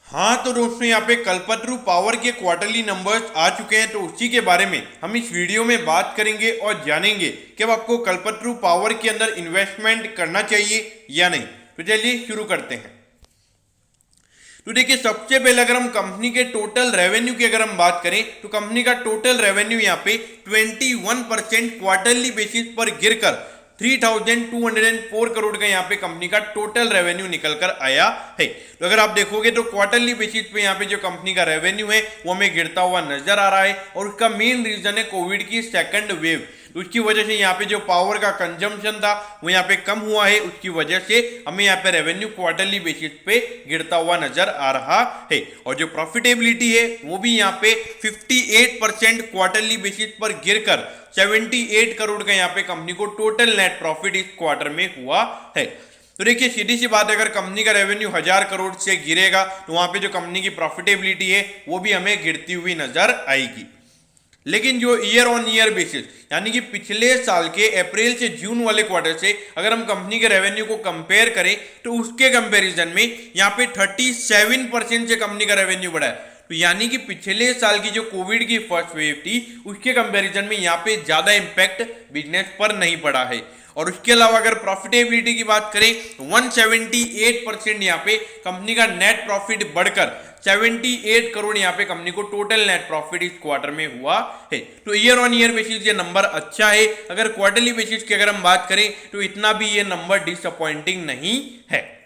हाँ तो दोस्तों यहाँ पे कल्पतरू पावर के क्वार्टरली नंबर्स आ चुके हैं, तो उसी के बारे में हम इस वीडियो में बात करेंगे और जानेंगे कि अब आपको कल्पतरू पावर के अंदर इन्वेस्टमेंट करना चाहिए या नहीं। तो चलिए शुरू करते हैं। तो देखिए, सबसे पहले अगर हम कंपनी के टोटल रेवेन्यू की अगर हम बात करें तो कंपनी का टोटल रेवेन्यू यहाँ पे 21% क्वार्टरली बेसिस पर गिरकर 3204 करोड़ का यहाँ पे कंपनी का टोटल रेवेन्यू निकल कर आया है। तो अगर आप देखोगे तो क्वार्टरली बेसिस पे यहाँ पे जो कंपनी का रेवेन्यू है वो हमें गिरता हुआ नजर आ रहा है, और उसका मेन रीजन है कोविड की सेकंड वेव। तो उसकी वजह से यहाँ पे जो पावर का कंजम्पशन था वो यहाँ पे कम हुआ है, उसकी वजह से हमें यहाँ पे रेवेन्यू क्वार्टरली बेसिस पे गिरता हुआ नजर आ रहा है। और जो प्रॉफिटेबिलिटी है वो भी यहाँ पे 58% क्वार्टरली बेसिस पर गिरकर 78 करोड़ का यहाँ पे कंपनी को टोटल नेट प्रॉफिट इस क्वार्टर में हुआ है। तो देखिए, सीधी सी बात है, अगर कंपनी का रेवेन्यू 1000 करोड़ से गिरेगा तो वहां पे जो कंपनी की प्रॉफिटेबिलिटी है वो भी हमें गिरती हुई नजर आएगी। लेकिन जो ईयर ऑन ईयर बेसिस यानी कि पिछले साल के अप्रैल से जून वाले क्वार्टर से अगर हम कंपनी के रेवेन्यू को कंपेयर करें तो उसके कंपैरिजन में यहाँ पे 37% से कंपनी का रेवेन्यू बढ़ा है। तो यानी कि पिछले साल की जो कोविड की फर्स्ट वेव थी उसके कंपैरिजन में यहाँ पे ज्यादा इंपैक्ट बिजनेस पर नहीं पड़ा है। और उसके अलावा अगर प्रॉफिटेबिलिटी की बात करें तो 178% यहाँ पे कंपनी का नेट प्रॉफिट बढ़कर 78 करोड़ यहाँ पे कंपनी को टोटल नेट प्रॉफिट इस क्वार्टर में हुआ है। तो ईयर ऑन ईयर बेसिस ये नंबर अच्छा है। अगर क्वार्टरली बेसिस की अगर हम बात करें तो इतना भी ये नंबर डिसअपॉइंटिंग नहीं है।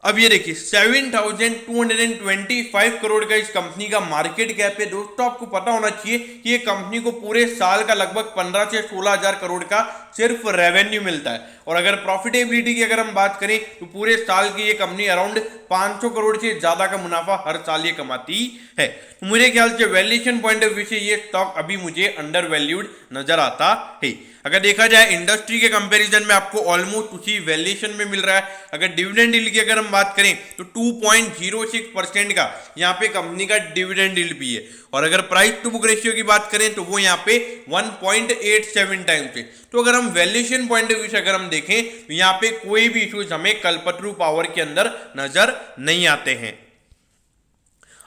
अब ये देखिए, 7225 करोड़ का इस कंपनी का मार्केट कैप है। दोस्तों आपको पता होना चाहिए कि ये कंपनी को पूरे साल का लगभग 15 से 16 हजार करोड़ का सिर्फ रेवेन्यू मिलता है। और अगर प्रॉफिटेबिलिटी की अगर हम बात करें तो पूरे साल की ये कंपनी अराउंड 500 करोड़ से ज्यादा का मुनाफा हर साल ये कमाती है। तो मेरे ख्याल से वैल्यूएशन पॉइंट ऑफ व्यू से ये स्टॉक अभी मुझे अंडर वैल्यूड नजर आता है। अगर देखा जाए इंडस्ट्री के कंपैरिजन में आपको ऑलमोस्ट उसी वैल्यूएशन में मिल रहा है। अगर डिविडेंड यील्ड की अगर हम बात करें तो 2.06% का यहाँ पे कंपनी का डिविडेंड यील्ड भी है। और अगर प्राइस टू बुक रेशियो की बात करें तो वो यहाँ पे 1.87 टाइम्स है। तो अगर हम वैल्यूएशन पॉइंट ऑफ व्यू से अगर हम देखें तो यहाँ पे कोई भी इश्यूज हमें कल्पतरू पावर के अंदर नजर नहीं आते हैं।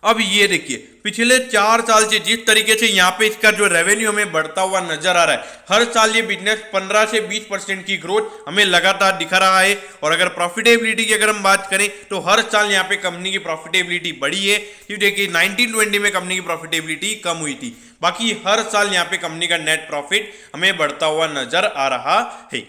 अब ये देखिए, पिछले 4 साल से जिस तरीके से यहाँ पे इसका जो रेवेन्यू हमें बढ़ता हुआ नजर आ रहा है, हर साल ये बिजनेस 15 से 20% की ग्रोथ हमें लगातार दिखा रहा है। और अगर प्रॉफिटेबिलिटी की अगर हम बात करें तो हर साल यहाँ पे कंपनी की प्रॉफिटेबिलिटी बढ़ी है। क्योंकि देखिए 1920 में कंपनी की प्रॉफिटेबिलिटी कम हुई थी, बाकी हर साल यहाँ पे कंपनी का नेट प्रॉफिट हमें बढ़ता हुआ नजर आ रहा है।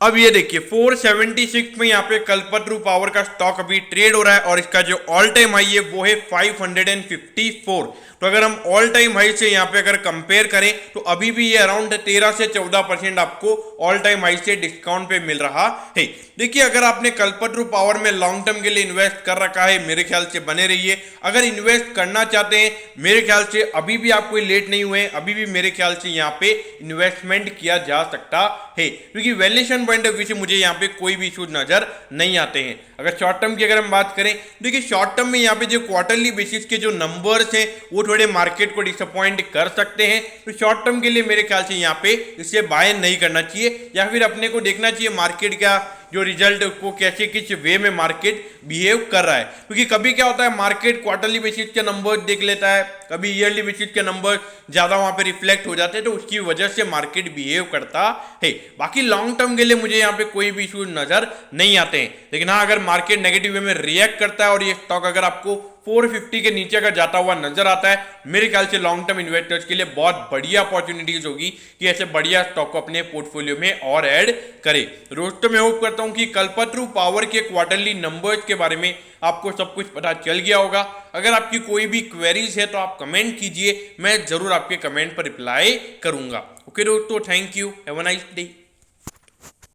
अब ये देखिए, 476 में यहाँ पे कल्पतरू पावर का स्टॉक अभी ट्रेड हो रहा है, और इसका जो ऑल टाइम हाई है वो है 554। तो अगर हम ऑल टाइम हाई से यहाँ पे अगर कंपेयर करें तो अभी भी ये अराउंड 13 से 14% आपको ऑल टाइम हाई से डिस्काउंट पे मिल रहा है। देखिए, अगर आपने कल्पतरू पावर में लॉन्ग टर्म के लिए इन्वेस्ट कर रखा है, मेरे ख्याल से बने रहिए। अगर इन्वेस्ट करना चाहते हैं, मेरे ख्याल से अभी भी आप कोई लेट नहीं हुए, अभी भी मेरे ख्याल से यहाँ पे इन्वेस्टमेंट किया जा सकता है। क्योंकि वैल्यूएशन पॉइंट ऑफ व्यू से मुझे यहाँ पे कोई भी इशू नजर नहीं आते हैं। अगर शॉर्ट टर्म की अगर हम बात करें, देखिए शॉर्ट टर्म में यहाँ पे जो क्वार्टरली बेसिस के जो नंबर्स हैं वो थोड़े मार्केट को डिसअपॉइंट कर सकते हैं। तो शॉर्ट टर्म के लिए मेरे ख्याल से यहाँ पे इसे बाय नहीं करना चाहिए, या फिर अपने को देखना चाहिए मार्केट का जो रिजल्ट को कैसे किस वे में मार्केट बिहेव कर रहा है। क्योंकि कभी क्या होता है, मार्केट क्वार्टरली बेसिस के नंबर देख लेता है, कभी ईयरली बेसिस के नंबर ज्यादा वहां पे रिफ्लेक्ट हो जाते हैं, तो उसकी वजह से मार्केट बिहेव करता है। बाकी लॉन्ग टर्म के लिए मुझे यहाँ पे कोई भी इशू नजर नहीं आते हैं। लेकिन हाँ, अगर मार्केट नेगेटिव वे में रिएक्ट करता है और ये स्टॉक अगर आपको 450 के नीचे का जाता हुआ नजर आता है, मेरे ख्याल से लॉन्ग टर्म इन्वेस्टर्स के लिए बहुत बढ़िया अपॉर्चुनिटीज होगी कि ऐसे बढ़िया स्टॉक को अपने पोर्टफोलियो में और ऐड करें। दोस्तों मैं होप करता हूं कि कल्पतरू पावर के क्वार्टरली नंबर्स के बारे में आपको सब कुछ पता चल गया होगा। अगर आपकी कोई भी क्वेरीज है तो आप कमेंट कीजिए, मैं जरूर आपके कमेंट पर रिप्लाई करूंगा। ओके दोस्तों, thank you, have a nice day.